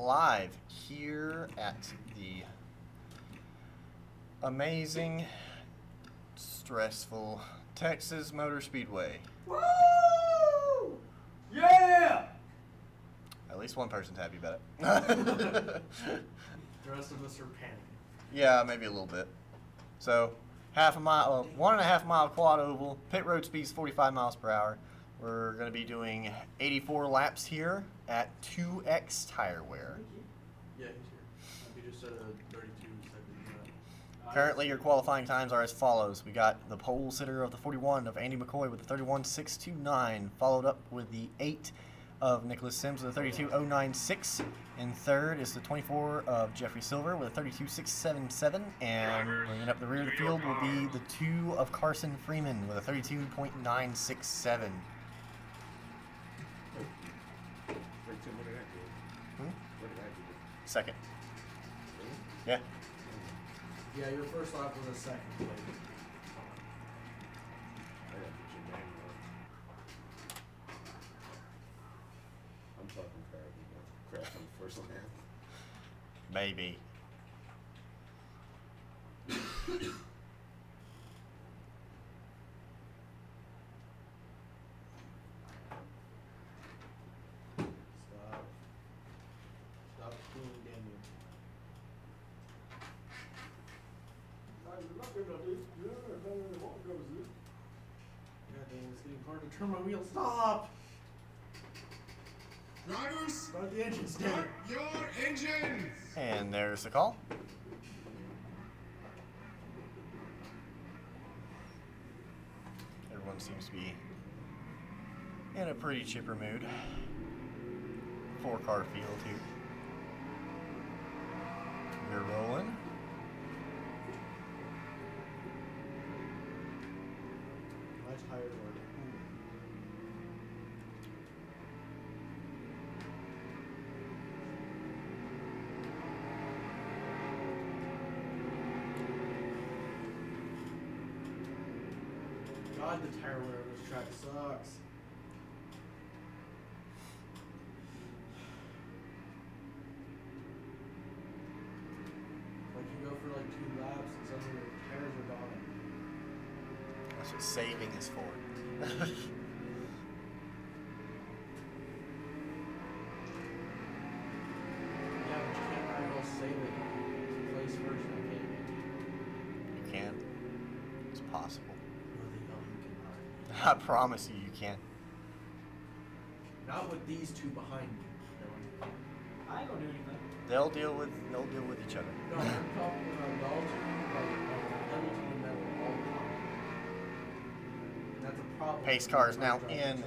live here at the amazing, stressful Texas Motor Speedway. Woo! Yeah! At least one person's happy about it. The rest of us are panicking. Yeah, maybe a little bit. So, 1.5 mile quad oval, pit road speed's 45 miles per hour. We're going to be doing 84 laps here at 2X tire wear. Yeah, he's here. He just said a 32 second. Currently, your qualifying times are as follows. We got the pole sitter of the 41 of Andy McCoy with the 31.629, followed up with the 8 of Nicholas Sims with a 32.096. In third is the 24 of Jeffrey Silver with a 32.677. And bringing up the rear of the field will be the 2 of Carson Freeman with a 32.967. Second. Yeah. Yeah, your first lap was a second place. I'm talking crash on the first lap. Maybe. Stop being Daniel. God damn, it's getting hard to turn my wheel. Stop! Drivers, Start the engine, start your engines! And there's the call. Everyone seems to be in a pretty chipper mood. 4-car field here. We're rolling. My tires are God, the tire wear on this track sucks. Like you go for like 2 laps and suddenly your tires are gone. That's what saving is for. Yeah, but you can't very well save it. Place first, I can't. You can. It's possible. No, they don't. You cannot. I promise you, you can. Not with these two behind me. I don't do anything. They'll deal with each other. No, I'm talking about y'all two, like heavy to the metal all the time. And that's a problem. Pace car is now in.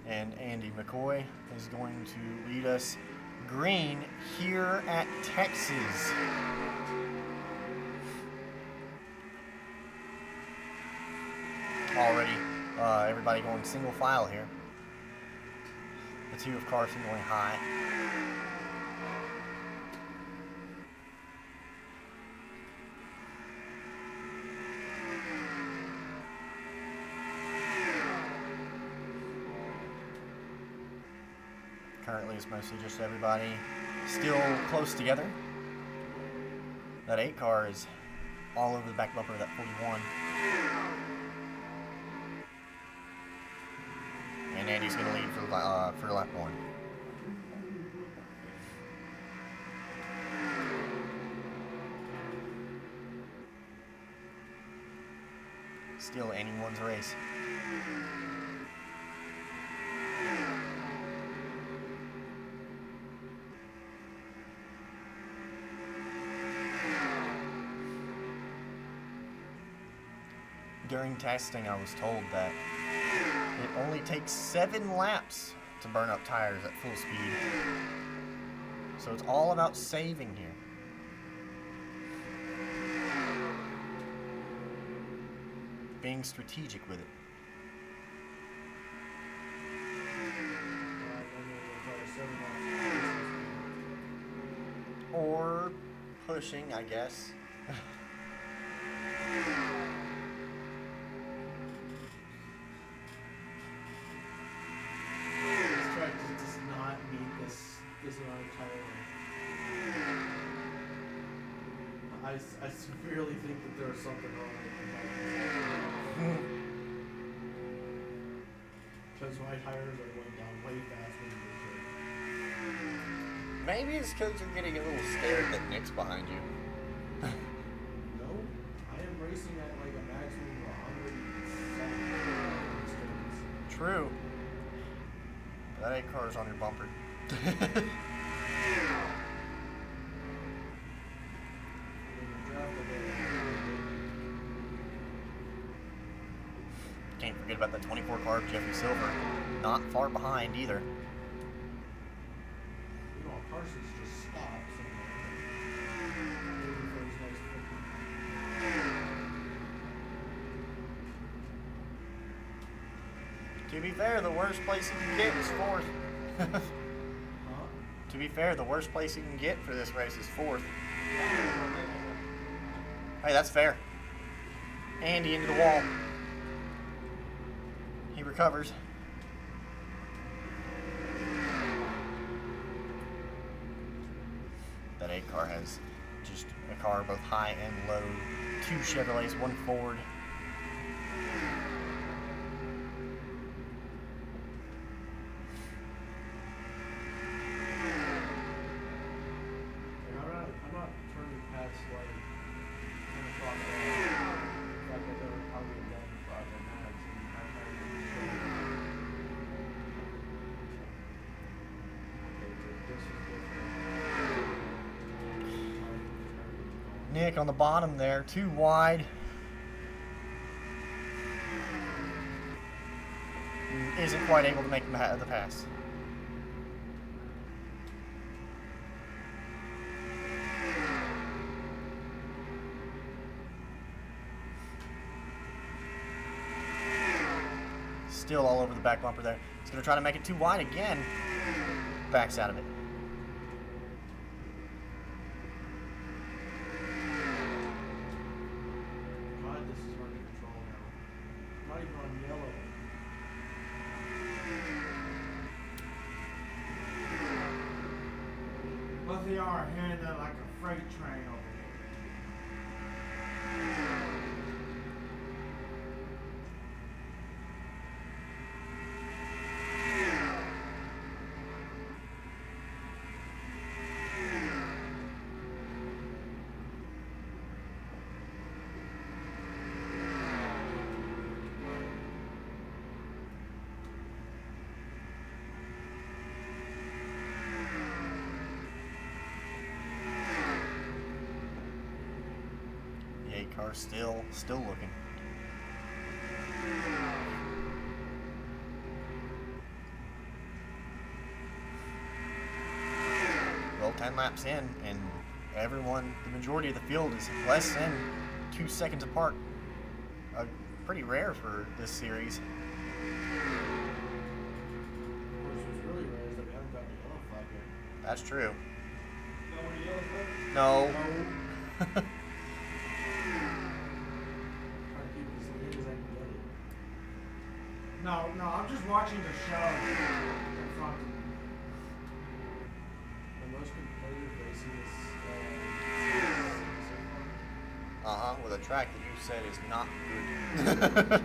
And Andy McCoy is going to lead us green here at Texas. Already, everybody going single file here. The 2 of Carson going high. Currently, it's mostly just everybody still close together. That 8 car is all over the back bumper of that 41. And Andy's going to lead for lap 1. Still anyone's race. During testing, I was told that it only takes 7 laps to burn up tires at full speed. So it's all about saving here. Being strategic with it. Or pushing, I guess. This track I severely think that there's something wrong with the bike. Because my tires are going down way fast when you Maybe it's because you're getting a little scared that Nick's behind you. No, I am racing at like a maximum of 170 True. That 8 car's on your bumper. Can't forget about that 24 car of Jeffrey Silver. Not far behind either. You know, Carson's just stopped somewhere. Maybe for his next football. To be fair, the worst place you can get is 4th. Huh? To be fair, the worst place you can get for this race is 4th. Hey, that's fair. Andy into the wall. He recovers. That 8 car has just a car both high and low. 2 Chevrolets, 1 Ford. I'm not turning past like 10 o'clock. In fact, I don't probably have done 5 or max. Nick on the bottom there, too wide. Isn't quite able to make the pass. Still all over the back bumper there. He's going to try to make it too wide again. Backs out of it. God, this is hard to control now. I'm not even on yellow. But they are heading like a freight train over here. The 8 car still looking. Well, 10 laps in, and everyone, the majority of the field is less than 2 seconds apart. Pretty rare for this series. What's really rare is that we haven't gotten a yellow flag yet. That's true. No, No. Trying to keep it as neat as I can get it. no, I'm just watching the show in front of me. The most competitive racing is With a track that you said is not good.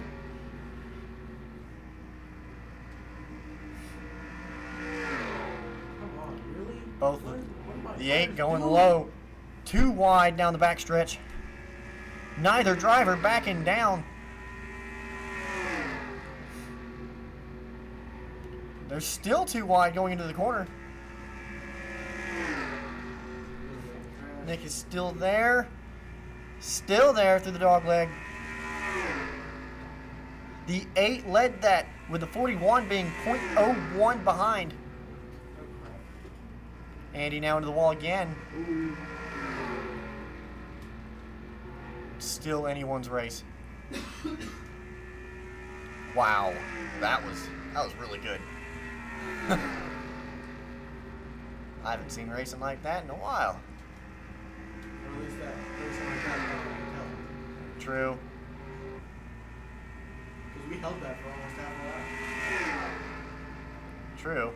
come on, really? Both What am I the 8 trying going to do? low. Too wide down the backstretch. Neither driver backing down. They're still too wide going into the corner. Nick is still there. Still there through the dog leg. The 8 led that, with the 41 being 0.01 behind. Andy now into the wall again. Still anyone's race. Wow, that was really good. I haven't seen racing like that in a while. Or at least that racing like that, I can tell. True. Because we held that for almost half a lap. True.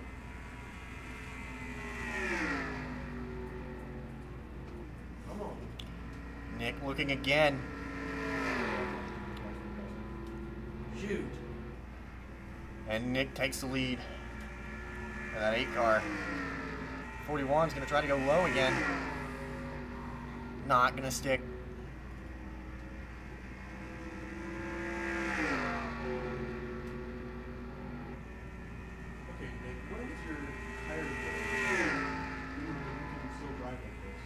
Come on. Nick looking again. Shoot. And Nick takes the lead. And that 8 car. 41's going to try to go low again. Not going to stick. Okay, Nick, what is your tire defense? You can still drive like this.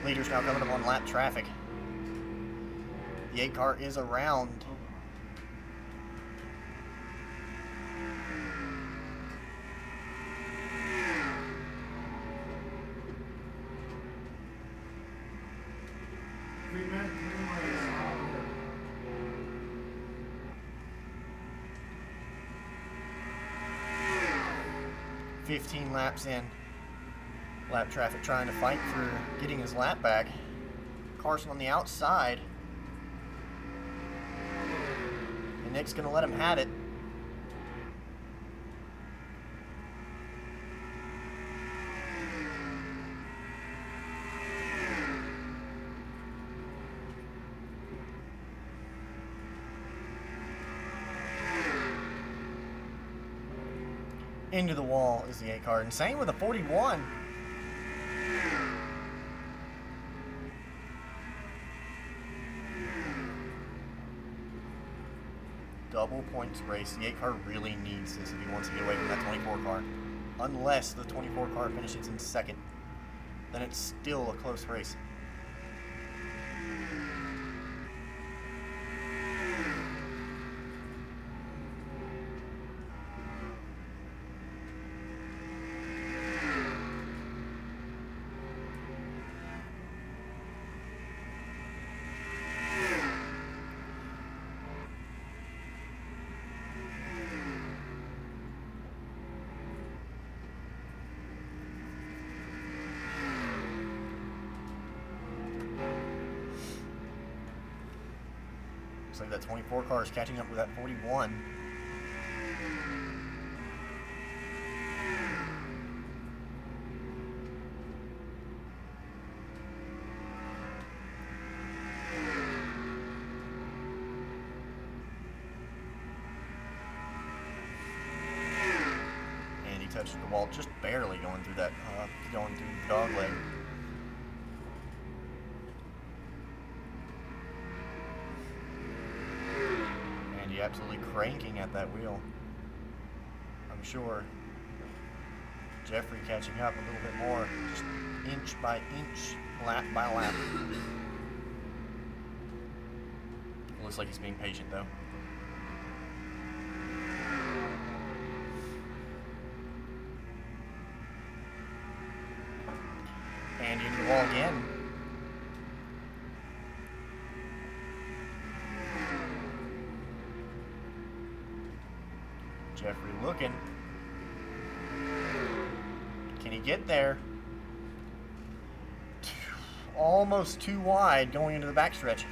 Leaders now coming up on lap traffic. The 8 car is around. Three men, 15 laps in. Lap traffic trying to fight for getting his lap back. Carson on the outside. And Nick's going to let him have it. Into the wall is the 8 car. And same with the 41. Double points race. The 8 car really needs this if he wants to get away from that 24 car. Unless the 24 car finishes in second. Then it's still a close race. Looks like that 24 car is catching up with that 41. And he touches the wall just barely going through that, going through the dog leg. Absolutely cranking at that wheel. I'm sure Jeffrey catching up a little bit more, just inch by inch, lap by lap. Looks like he's being patient though. And into the wall again. Jeffrey looking. Can he get there? Almost too wide going into the backstretch.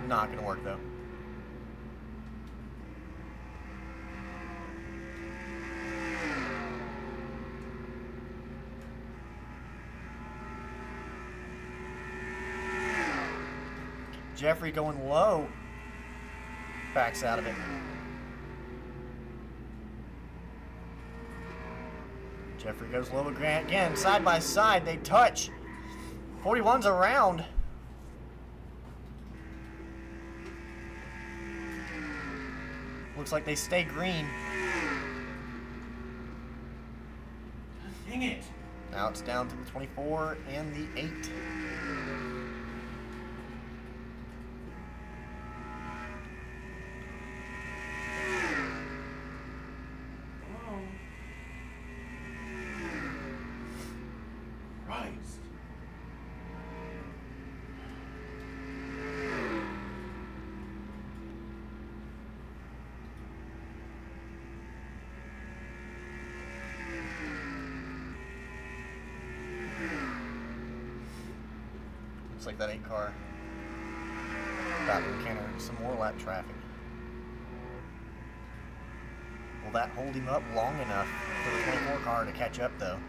Not going to work though. Jeffrey going low. Backs out of it. Jeffrey goes low again, side by side, they touch. 41's around. Looks like they stay green. Dang it. Now it's down to the 24 and the 8. Looks like that 8 car about to encounter some more lap traffic. Will that hold him up long enough for the 24 car to catch up, though?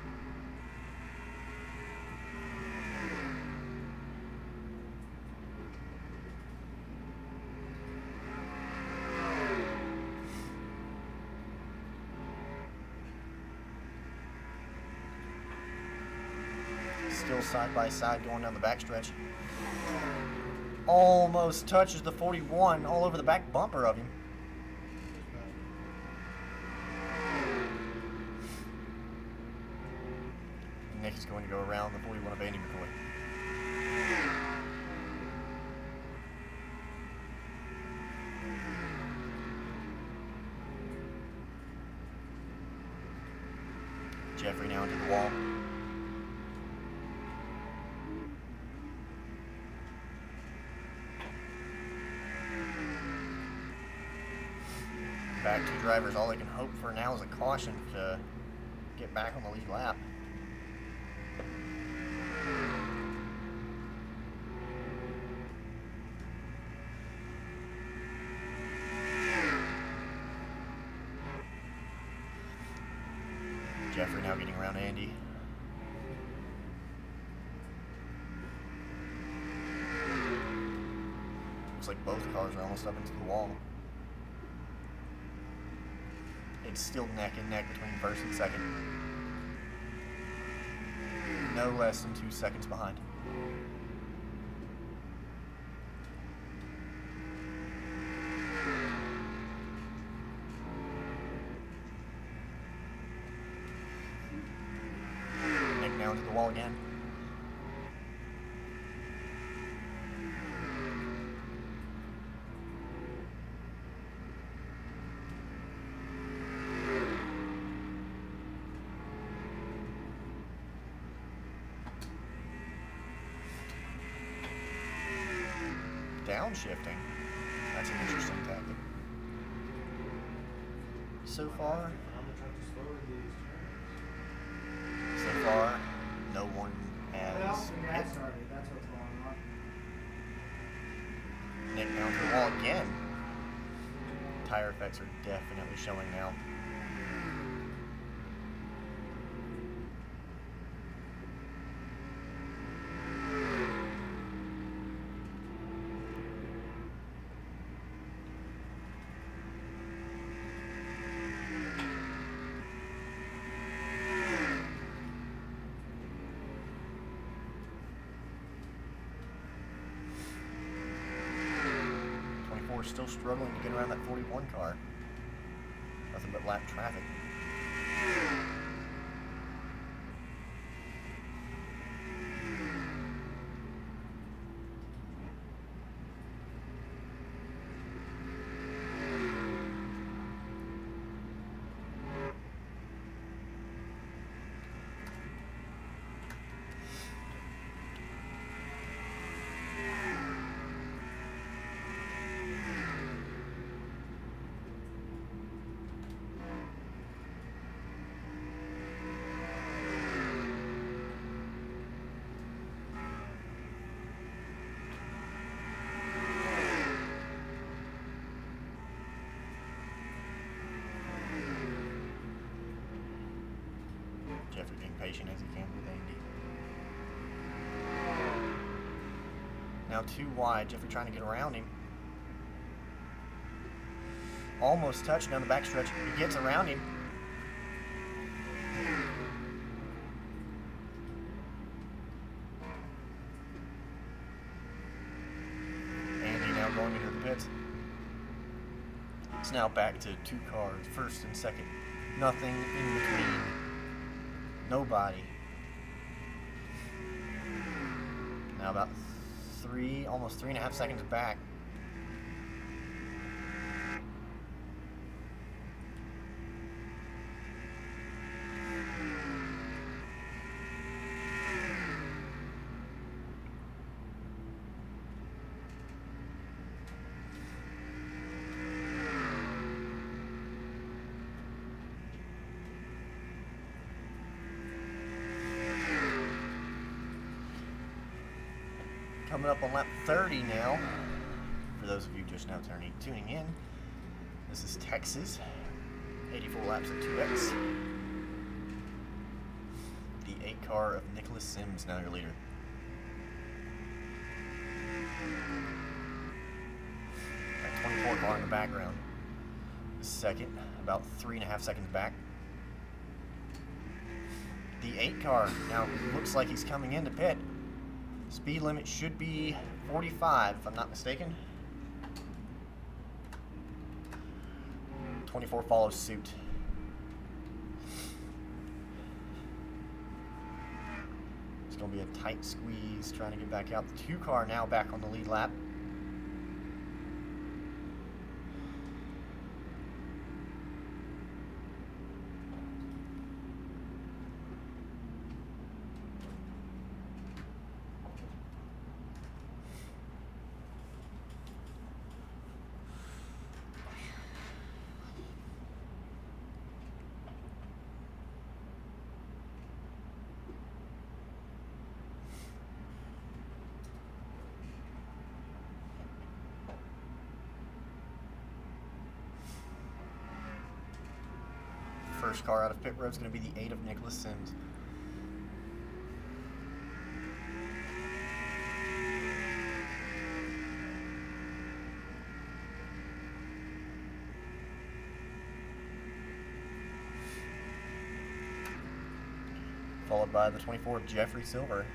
Still side by side going down the backstretch. Almost touches the 41 all over the back bumper of him. Nick is going to go around the 41 of Andy McCoy. Jeffrey now into the wall. Back two drivers, all they can hope for now is a caution to get back on the lead lap. Jeffrey now getting around Andy. Looks like both cars are almost up into the wall. It's still neck and neck between first and second. No less than 2 seconds behind. Nick now into the wall again. Downshifting. That's an interesting tactic. So far, no one Well, has the hit. gas started. That's what's going on. Nick down to the wall again. Tire effects are definitely showing now. Still struggling to get around that 41 car. Nothing but lap traffic. Jeffrey being patient as he can with Andy. Now 2 wide, Jeffrey trying to get around him. Almost touched down the backstretch. He gets around him. Andy now going into the pits. It's now back to 2 cars, first and second. Nothing in between. Nobody. Now about almost 3.5 seconds back. Coming up on lap 30 now. For those of you just now tuning in, this is Texas. 84 laps at 2X. The 8 car of Nicholas Sims, now your leader. That 24 car in the background. Second, about 3.5 seconds back. The 8 car now looks like he's coming into pit. Speed limit should be 45, if I'm not mistaken. 24 follows suit. It's going to be a tight squeeze trying to get back out. The 2 car now back on the lead lap. First car out of pit road is going to be the 8 of Nicholas Sims. Followed by the 24 of Jeffrey Silver.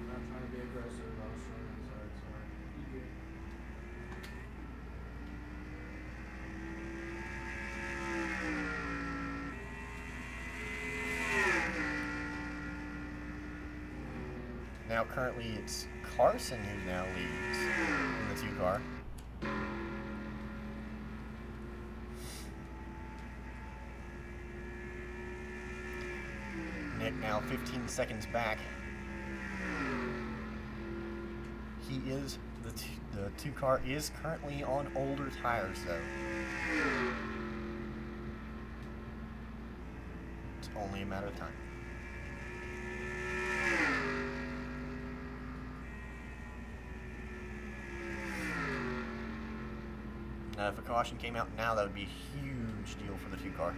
Not trying to be aggressive, I was trying inside, sorry. You good? Now currently it's Carson who now leads in the 2 car. Nick now 15 seconds back. He is, the 2 car is currently on older tires though. It's only a matter of time. Now, if a caution came out now, that would be a huge deal for the 2 car.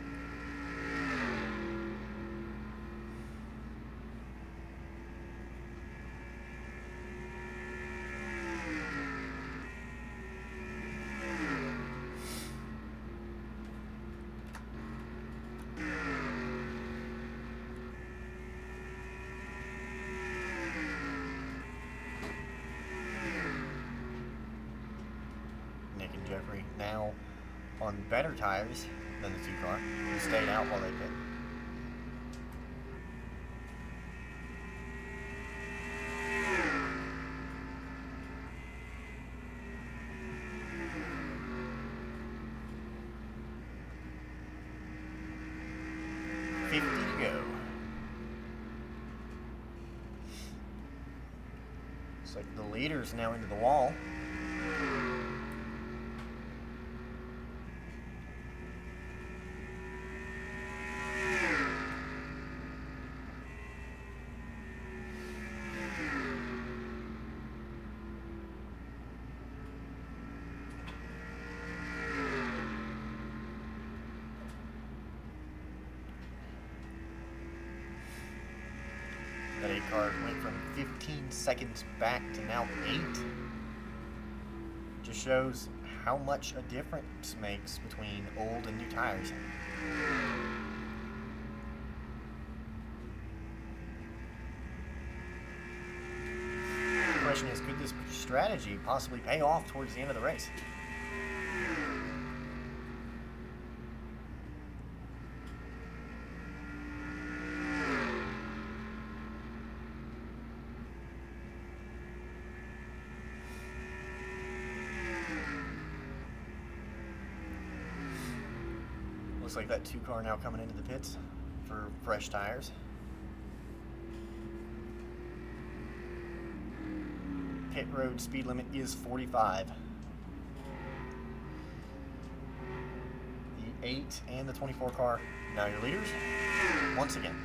Nick and Jeffrey now on better tires than the 2 car, who stayed out while they pit. To go. Looks like the leader's now into the wall. That 8 car went from 15 seconds back to now 8. Just shows how much a difference makes between old and new tires. The question is, could this strategy possibly pay off towards the end of the race? Looks like that 2 car now coming into the pits for fresh tires. Pit road speed limit is 45. The 8 and the 24 car, now your leaders, once again.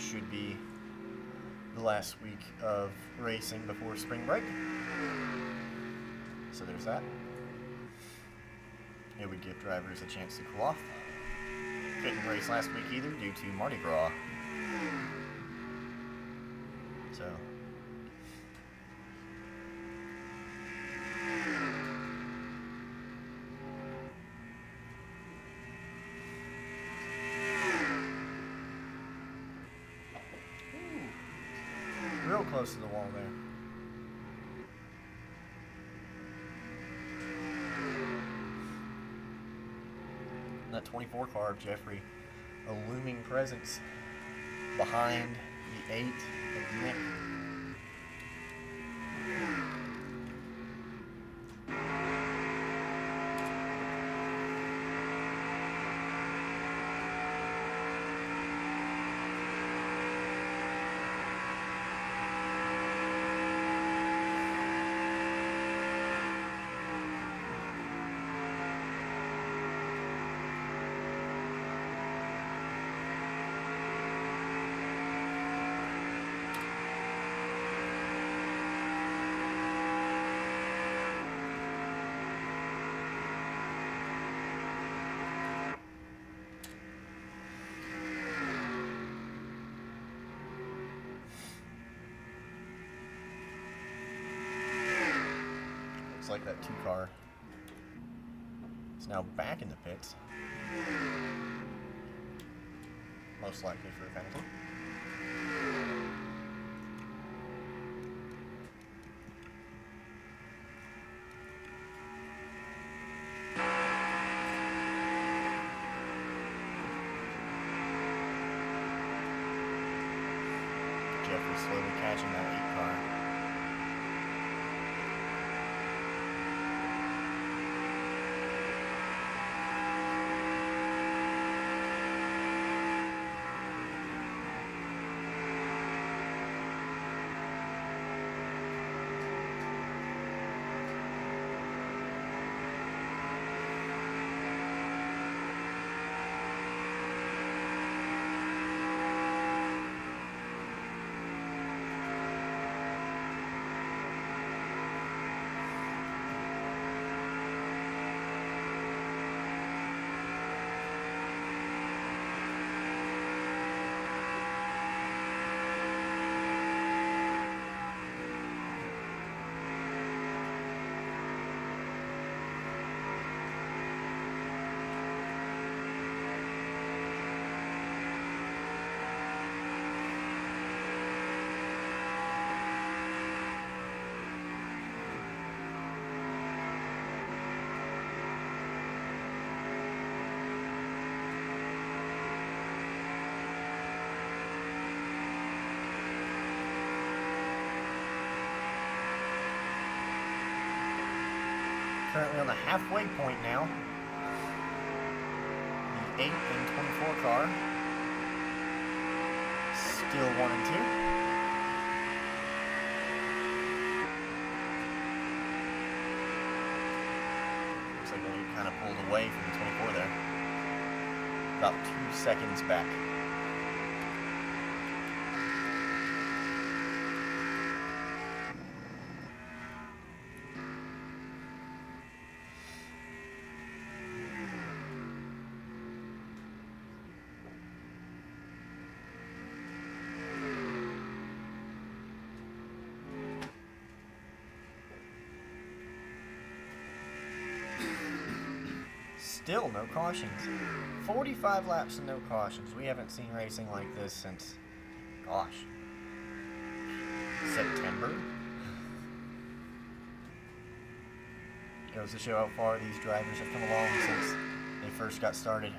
should be the last week of racing before spring break. So there's that. It would give drivers a chance to cool off. Couldn't race last week either due to Mardi Gras. So real close to the wall there. That 24 car of Jeffrey, a looming presence behind the 8 of Nick. Looks like that 2 car is now back in the pits. Most likely for a penalty. Jeffrey slowly catching that 8 car. Currently on the halfway point now. The 8 and 24 car. Still 1 and 2. Looks like they kind of pulled away from the 24 there. About 2 seconds back. Still no cautions. 45 laps and no cautions. We haven't seen racing like this since, gosh, September. Goes to show how far these drivers have come along since they first got started.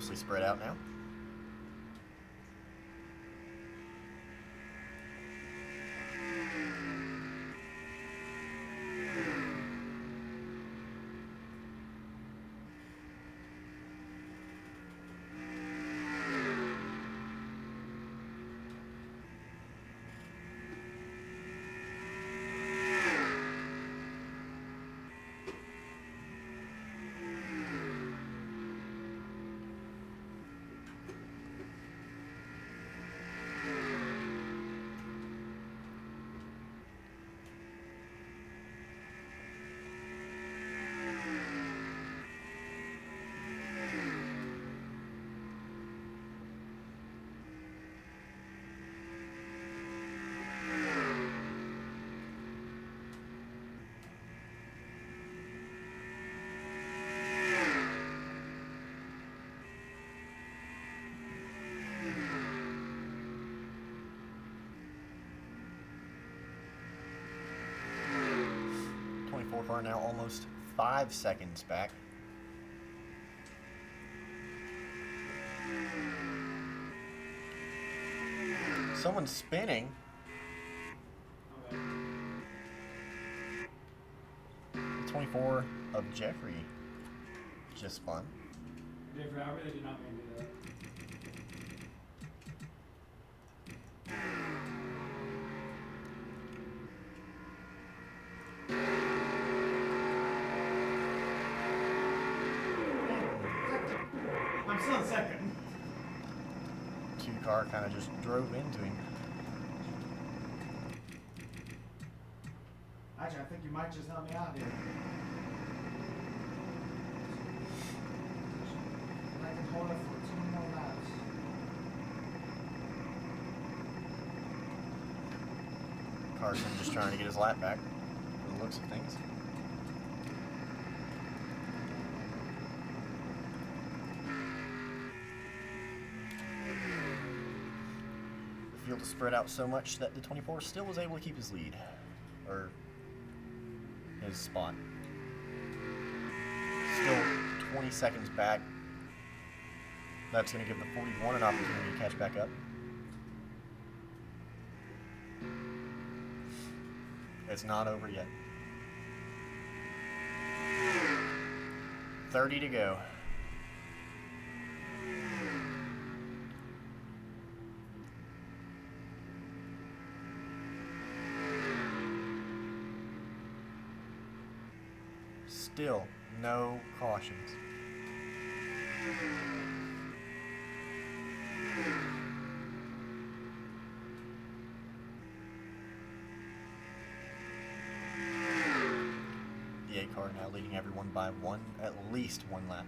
mostly spread out now. Car now almost 5 seconds back. Someone's spinning. Okay. 24 of Jeffrey just spun. Jeffrey, I really did not mean to do that. I'm still in second. Q-Car kind of just drove into him. Actually, I think you might just help me out here. And I can hold it for 2 more laps. Carson just trying to get his lap back, from the looks of things. The field is spread out so much that the 24 still was able to keep his lead, or his spot. Still 20 seconds back. That's going to give the 41 an opportunity to catch back up. It's not over yet. 30 to go. Still no cautions. The 8 car now leading everyone by at least one lap.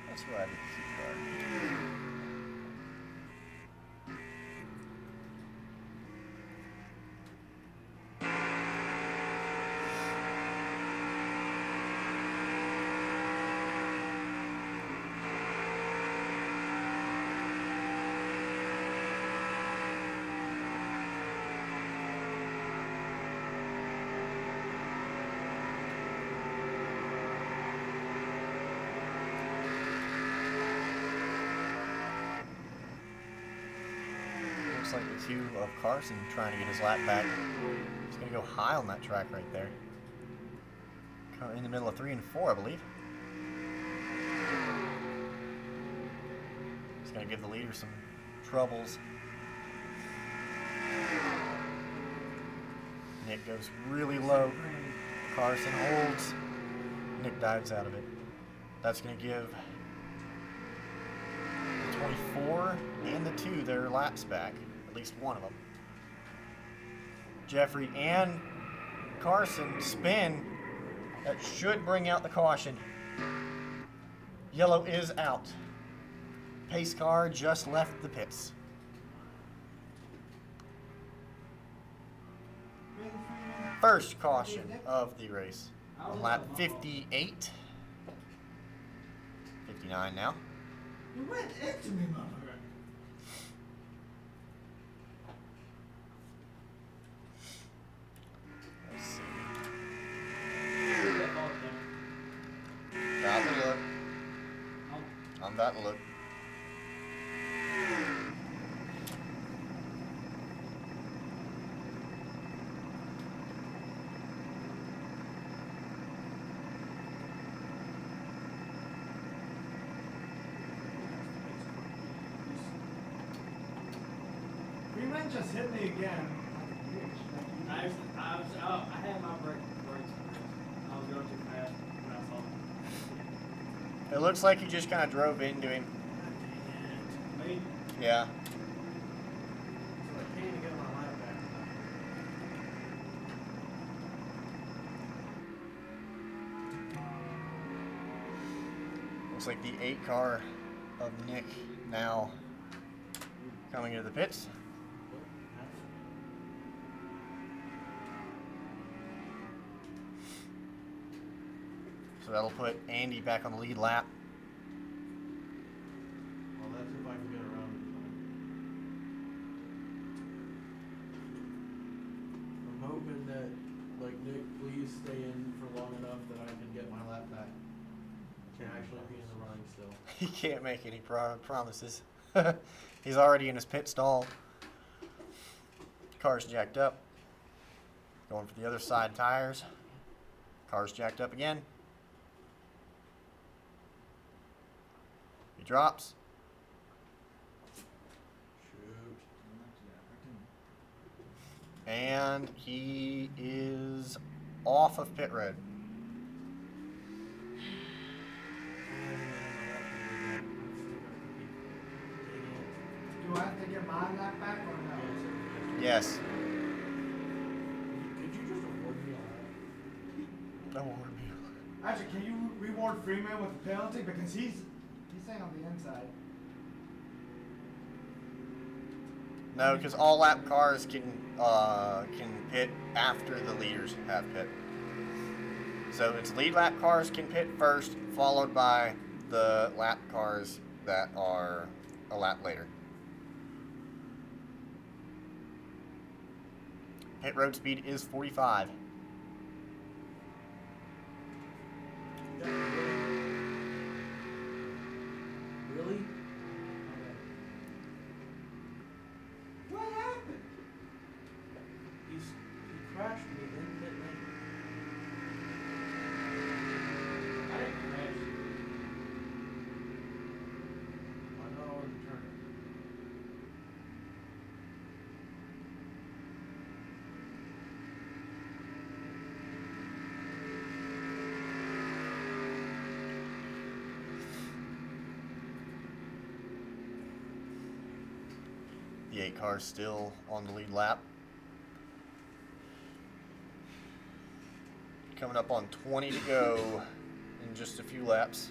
That's where I did the car. Looks like the 2 of Carson trying to get his lap back. He's going to go high on that track right there. Kind of in the middle of 3 and 4, I believe. He's going to give the leader some troubles. Nick goes really low. Carson holds. Nick dives out of it. That's going to give the 24 and the 2 their laps back. At least one of them. Jeffrey and Carson spin. That should bring out the caution. Yellow is out. Pace car just left the pits. First caution of the race. On lap 58. 59 now. You went into me, motherfucker. Let's see. Where's that ball down? About to look. Oh, I'm about to look. Freeman just hit me again. I had my brakes. I was going too fast when I saw it. It looks like you just kind of drove into him. Maybe. Yeah. So I can't even get my lap back. Looks like the 8 car of Nick now coming into the pits. So that'll put Andy back on the lead lap. Well, that's if I can get around it. I'm hoping that, like, Nick, please stay in for long enough that I can get my lap back. Can actually be in the running still. He can't make any promises. He's already in his pit stall. Car's jacked up. Going for the other side tires. Car's jacked up again. He drops. Shoot. And he is off of pit road. Do I have to get my lap back or no? Yes. Could you just award me a lap? Don't worry. Actually, can you reward Freeman with a penalty because he's staying on the inside. No, because all lap cars can pit after the leaders have pit. So it's lead lap cars can pit first, followed by the lap cars that are a lap later. Pit road speed is 45. Really? What happened? He crashed me in pit lane. I didn't crash. I know I wasn't turning. The 8 car's still on the lead lap. Coming up on 20 to go in just a few laps.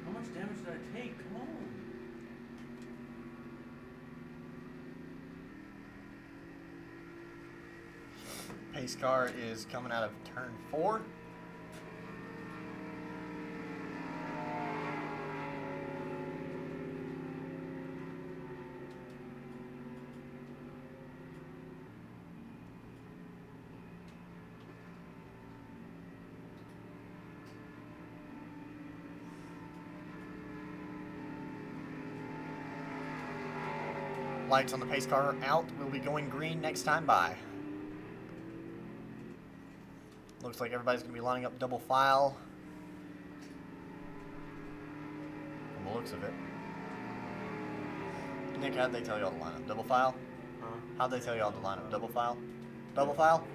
How much damage did I take? Come on. Pace car is coming out of turn 4. Lights on the pace car out. We'll be going green next time by. Looks like everybody's going to be lining up double file. From the looks of it. Nick, how'd they tell y'all to line up? Double file? Huh? How'd they tell y'all to line up? Double file? Double file?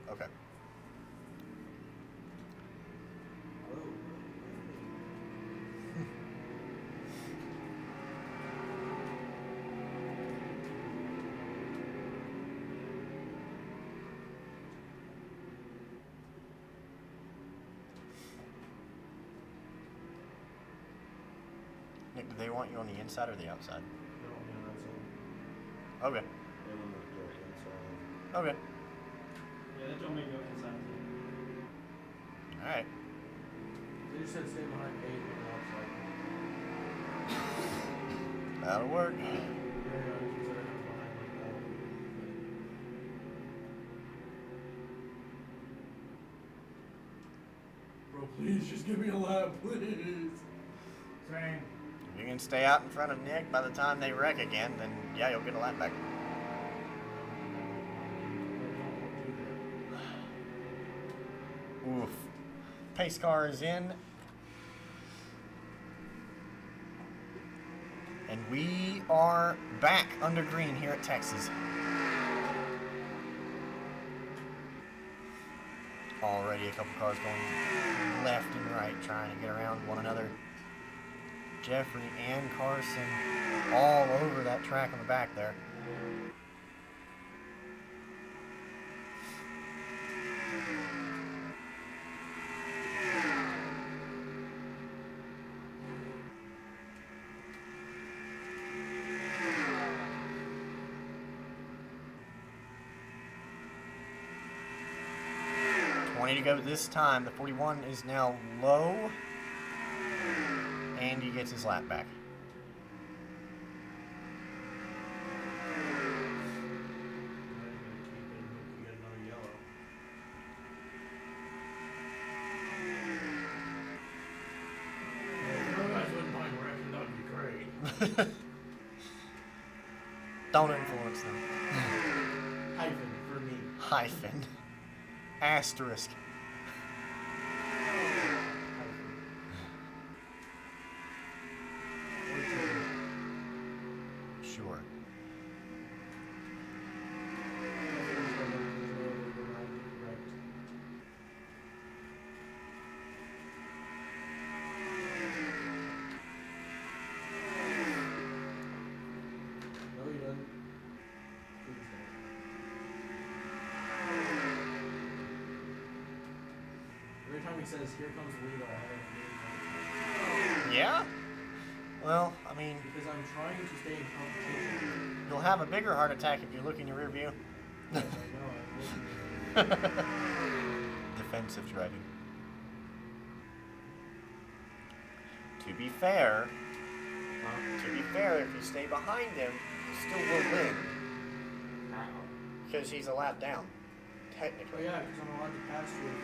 Okay. Nick, do they want you on the inside or the outside? Okay. Okay. Yeah, they told me to go inside. Alright. They just said stay behind 8 on the outside. That'll work. Yeah, just said I was behind like that. Bro, please just give me a lap, please. Same. If you can stay out in front of Nick by the time they wreck again, then yeah, you'll get a lap back. Oof. Pace car is in. And we are back under green here at Texas. Already a couple cars going left and right, trying to get around one another. Jeffrey and Carson all over that track on the back there. To go this time. The 41 is now low, and he gets his lap back. Don't influence them. Hyphen for me. Hyphen. Asterisk. Sure. No, he doesn't. Every time he says, "Here comes Lito," I have Yeah? Well, I mean, because I'm trying to stay in competition. you'll have a bigger heart attack if you look in your rear view. Yes, I know. I'm looking. Defensive driving. To be fair, if you stay behind him, you still will win. Because he's a lap down, Oh technically. yeah, because I'm allowed to pass you if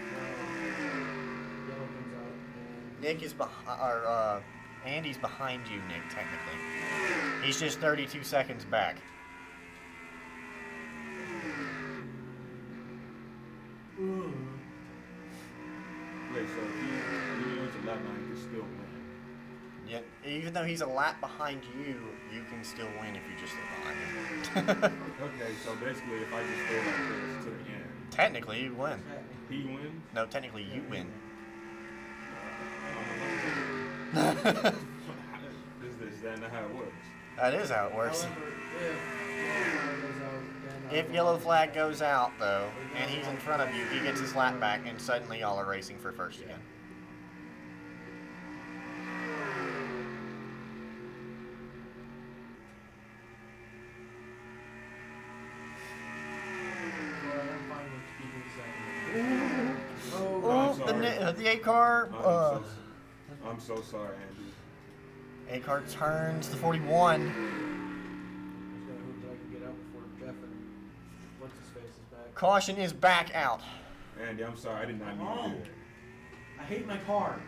yellow comes out. And Nick is Andy's behind you, Nick, technically. He's just 32 seconds back. Wait, so if you use a lap line, you can still win. Yeah, even though he's a lap behind you, you can still win if you just stay behind him. Okay, so basically, if I just stay like this to the end, Technically, you win. he wins. No, technically, you win. Is that not how it works? That is how it works. However, If yellow flag goes out, though, and he's in front of you, he gets his lap back, and suddenly y'all are racing for first again. I'm sorry. The 8 car. I'm so sorry, Andy. 8 car turns the 41. Caution is back out. Andy, I'm sorry. I did not mean to do that. I hate my car.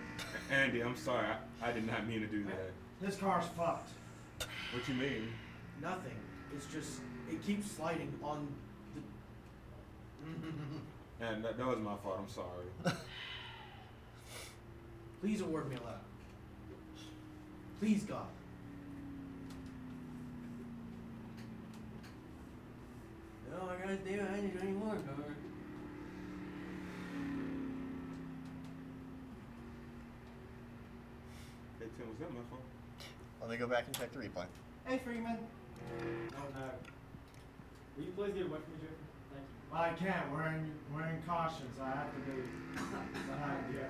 Andy, I'm sorry. I did not mean to do that. This car's fucked. What you mean? Nothing. It's just, it keeps sliding on the. And that was my fault. I'm sorry. Please award me a lap. Please, God. No, I gotta do it. I need any more, car. Hey Tim, was that my fault? Let me go back and check the replay. Hey, Freeman. Oh no. Will you please get away from me, Jeffrey? Thank you. Well, I can't. We're in caution, so I have to be behind you.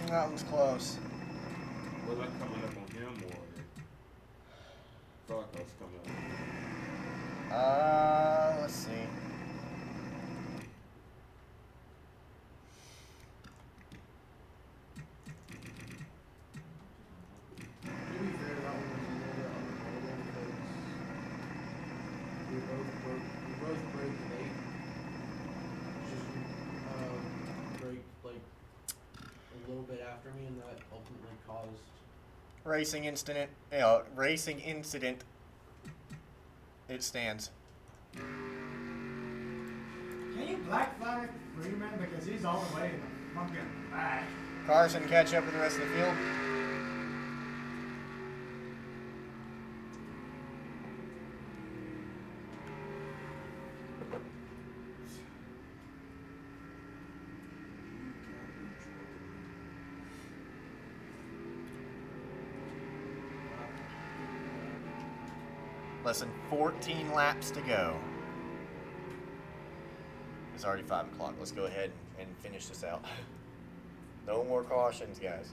That was close. Was I coming up on him or thought I was coming up? Let's see. To be fair, that one was a little bit unavoidable because we both braked late. Just braked like a little bit after me, and that ultimately caused. Racing incident. Racing incident. It stands. Can you black flag Freeman because he's all the way in the fucking back? Carson, catch up with the rest of the field. Less than 14 laps to go. It's already 5 o'clock. Let's go ahead and finish this out. No more cautions, guys.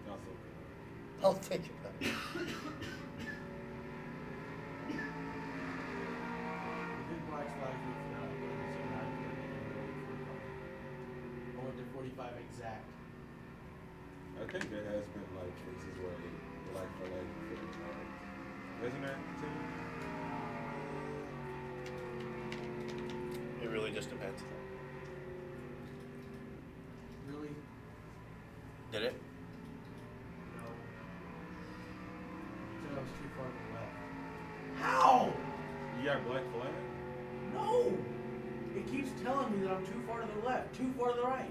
That's okay. I'll think about it. We did black flag me for not going to 9:30 I went to 45 exact. I think there has been like cases where they like for like 50 times. Isn't there, Tim? It really just depends. Really? Did it? No. Said I was too far to the left. How? You got black flag? No! It keeps telling me that I'm too far to the left, too far to the right.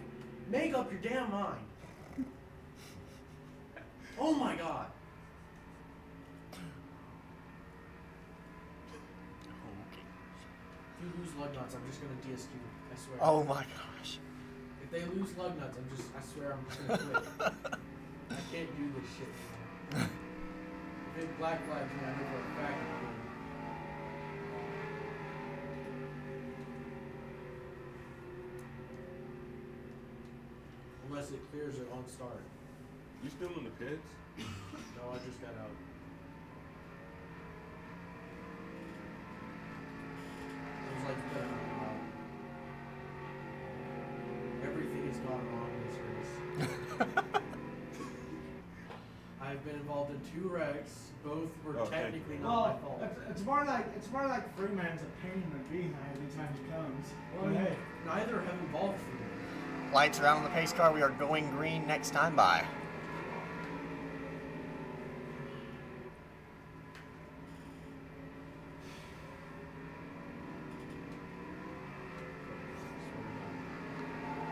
Make up your damn mind. Oh my God. If you lose lug nuts, I'm just gonna DSQ. I swear. Oh my gosh. If they lose lug nuts, I swear I'm just gonna quit. I can't do this shit anymore. If it black flags me, I know for a fact I'm doing it. Unless it clears it on start. You still in the pits? No, I just got out. It was like everything has gone wrong in this race. I've been involved in 2 wrecks. Both were Oh, thank technically you. not my fault. It's more like Freeman's a pain in the behind every time he comes. Well, I But mean, hey, neither have involved for me. Lights are out on the pace car. We are going green next time by.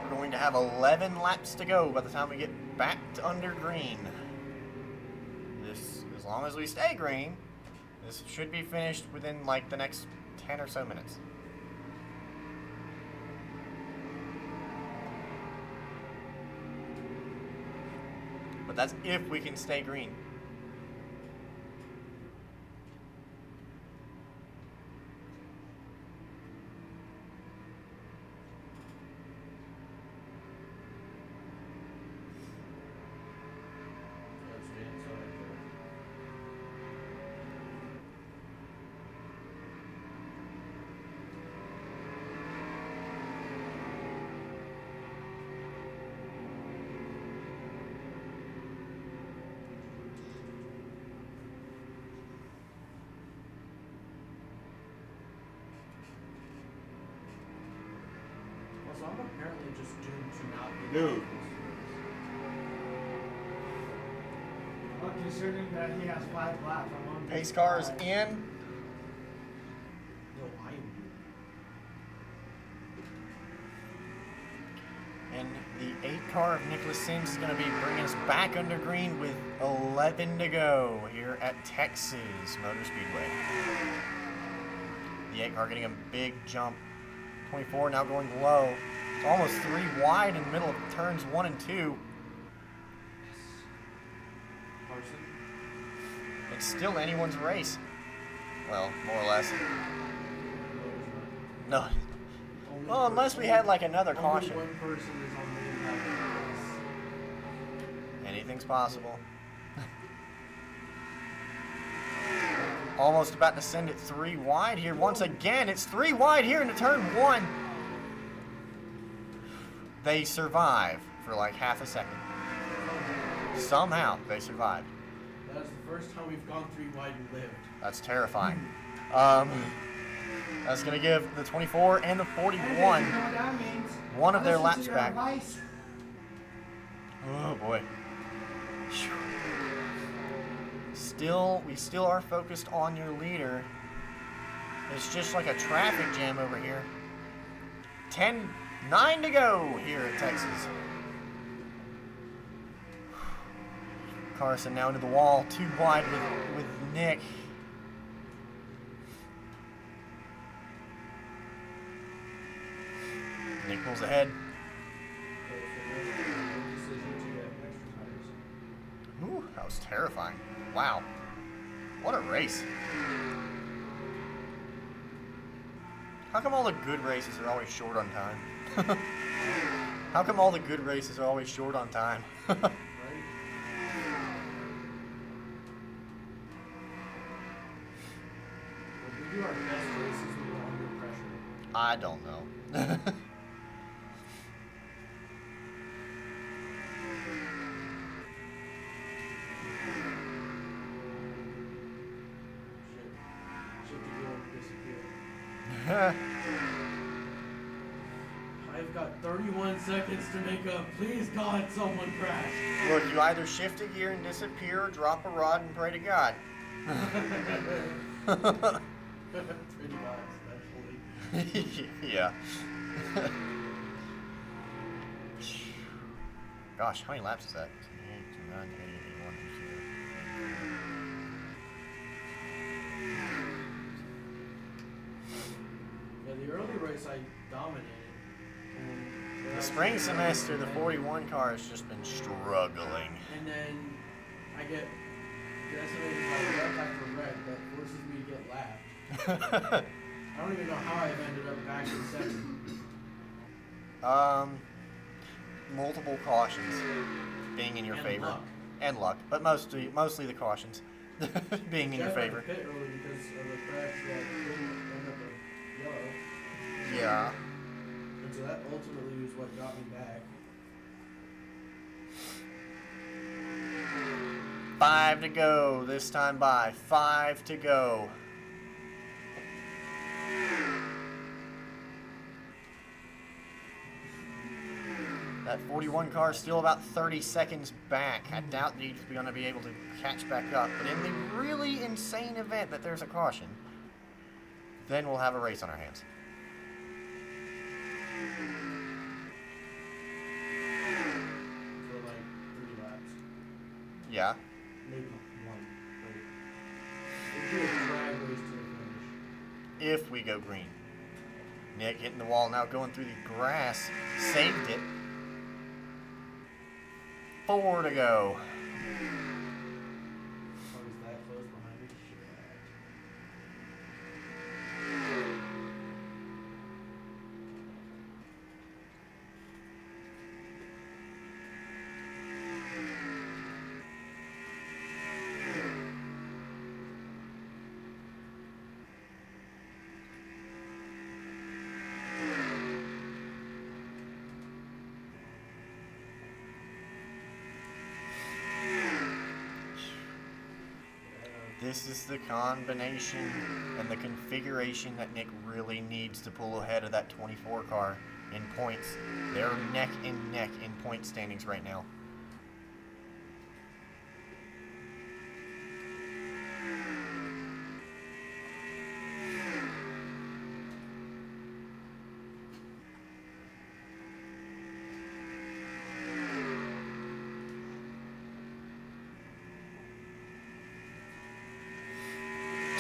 We're going to have 11 laps to go by the time we get back to under green. This, as long as we stay green, this should be finished within like the next 10 or so minutes. But that's if we can stay green. That's me, so right there. So I'm apparently just doomed to not be Dude. this race. Well, considering that he has 5 laps, I'm on Pace car is in. No, I am doomed. And the 8 car of Nicholas Sims is going to be bringing us back under green with 11 to go here at Texas Motor Speedway. The 8 car getting a big jump. 24 now going low. It's almost 3 wide in the middle of turns 1 and 2. Carson. It's still anyone's race. Well, more or less. No. Only Well, unless we had like another only caution. one person is on the impact of the race. Anything's possible. Almost about to send it 3 wide here. Once again, it's 3 wide here into turn 1. They survive for like half a second. Somehow they survived. That is the first time we've gone 3 wide and lived. That's terrifying. That's going to give the 24 and the 41 You know what that means? one of their Listen laps to your back. advice. Oh boy. We still are focused on your leader. It's just like a traffic jam over here. 9 to go here at Texas. Carson now into the wall, 2 wide with Nick. Nick pulls ahead. Okay, so there's a decision to get extra tires. Ooh, that was terrifying. Wow. What a race. How come all the good races are always short on time? How come all the good races are always short on time? Right? When we do our best races, we go under pressure. I don't know. Shit to go and disappear. I've got 31 seconds to make up. Please, God, someone crash. Look, you either shift a gear and disappear or drop a rod and pray to God. Pretty much, actually. Yeah. Gosh, how many laps is that? 28, 29, 80, 81, 82. Yeah, the early race I dominated. And The spring semester, the 41 car has just been struggling. And then I get decimated by wreck after wreck that forces me to get lapped. I don't even know how I've ended up back in second. Multiple cautions being in your And favor. luck. And luck, but mostly the cautions being in your Jeff had to favor. pit early because of a crash that didn't end up a yellow. Yeah. And so that ultimately was what got me back. 5 to go this time by. 5 to go. That 41 car is still about 30 seconds back. I doubt he's going to be able to catch back up. But in the really insane event that there's a caution, then we'll have a race on our hands. For like 3 laps. Yeah. Maybe 1. But it'd be a drag race to the finish. If we go green. Nick hitting the wall now, going through the grass. Saved it. 4 to go. I was that close behind me. Shit. This is the combination and the configuration that Nick really needs to pull ahead of that 24 car. in points. They're neck and neck in point standings right now.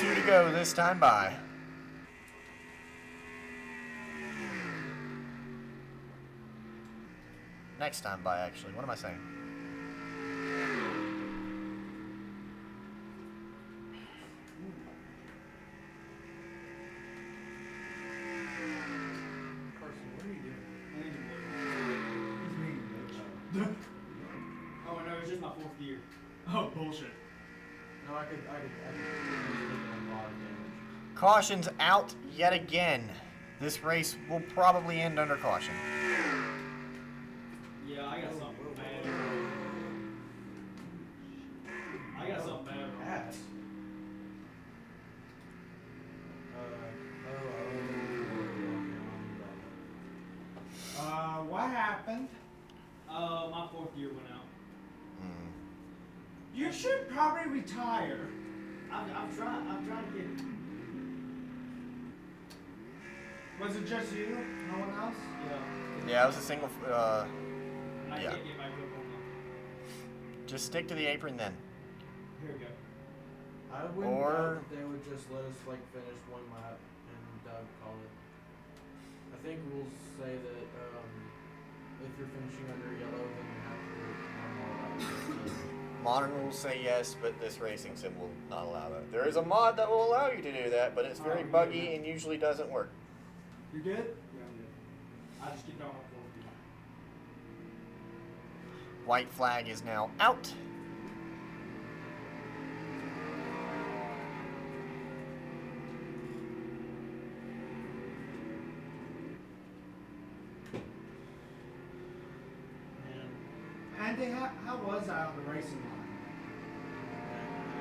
Two to go this time by. Next time by, actually. What am I saying? Carson, what are you doing? He's mean, bitch. Oh, no, it's just my 4th gear. Oh, bullshit. No, I could use a lot of damage. Caution's out yet again. This race will probably end under caution. Yeah, I got something bad. I got something bad. Ass. What happened? My 4th gear went out. You should probably retire. I'm trying to get it. Was it just you? No one else? Yeah. Yeah, it was a single. I Yeah. can't get back up on Just stick to the apron then. Here we go. I wouldn't Or- doubt that they would just let us like finish one lap and call it. I think rules say that if you're finishing under yellow, then you have to run more laps. Modern rules say yes, but this racing sim will not allow that. There is a mod that will allow you to do that, but it's very buggy and usually doesn't work. You good? Yeah, I'm good. I just get on my 4th gear. White flag is now out. Andy, how was I on the racing line?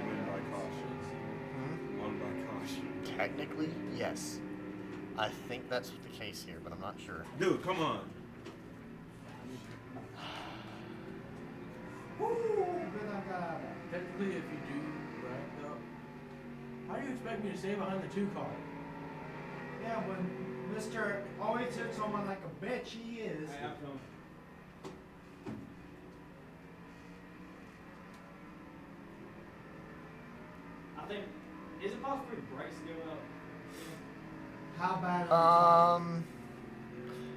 Won by caution. Won by caution. Technically, yes. I think that's the case here, but I'm not sure. Dude, come on. Woo! Good I got out of that. Technically, if you do rank up, how do you expect me to stay behind the 2 car? Yeah, when Mr. always hits someone like a bitch, he is. Hey, I'm coming. I think, is it possible for the brakes to go up? How bad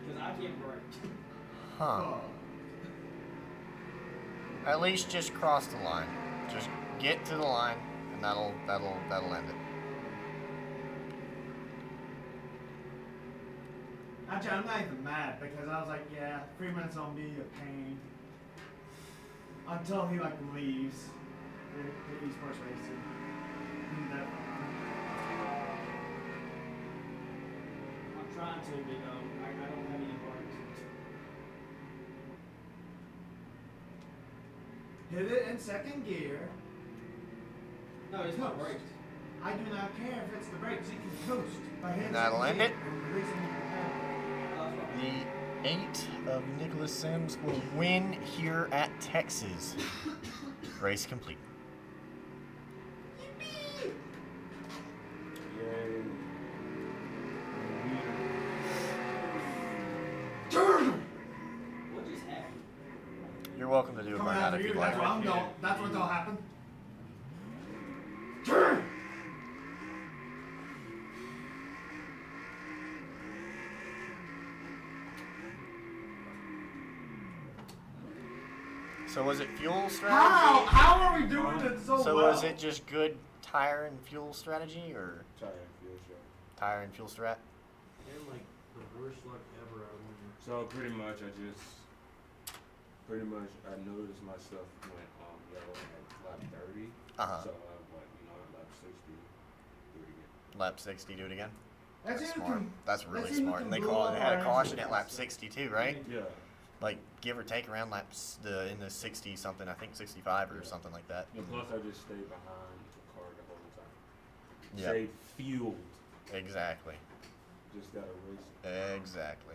Because I can't brake. Huh. Oh. At least just cross the line. Just get to the line, and that'll end it. Actually, I'm not even mad because I was like, yeah, Freeman's gonna be a pain until he like leaves the esports racing. And that- I'm trying to, but I don't have any brakes. Hit it in second gear. No, it's not Coast. brakes. I do not care if it's the brakes. You can coast by hitting That'll second end gear it. and releasing your pedal. The 8 of Nicholas Sims will win here at Texas. Race complete. Yay. What just happened? You're welcome to do a Coming burnout after if you. you'd That's like. what I'm doing. That's what'll happen. So was it fuel How? strategy? How are we doing it so So well? was it just good tire and fuel strategy, or Tire and fuel show. tire and fuel strat? And like the worst luck ever out of me. So pretty much I noticed my stuff went yellow at lap 30. Uh-huh. So I went, at lap 60. Do it again. Lap 60, do it again. That's That's even smart. com- That's really that's even smart. And they congruent they had a with caution our at lap engine. 62, right? Yeah. Like give or take around laps in the 60 something, I think 65 or something like that. And plus I just stayed behind the car the whole time. Yep. Stayed fueled. Exactly. Just got a race. Exactly.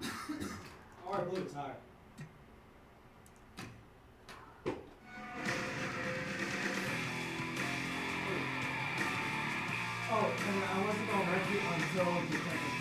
Oh, I believe it's higher. Oh, and I wasn't going to wreck it until the temperature.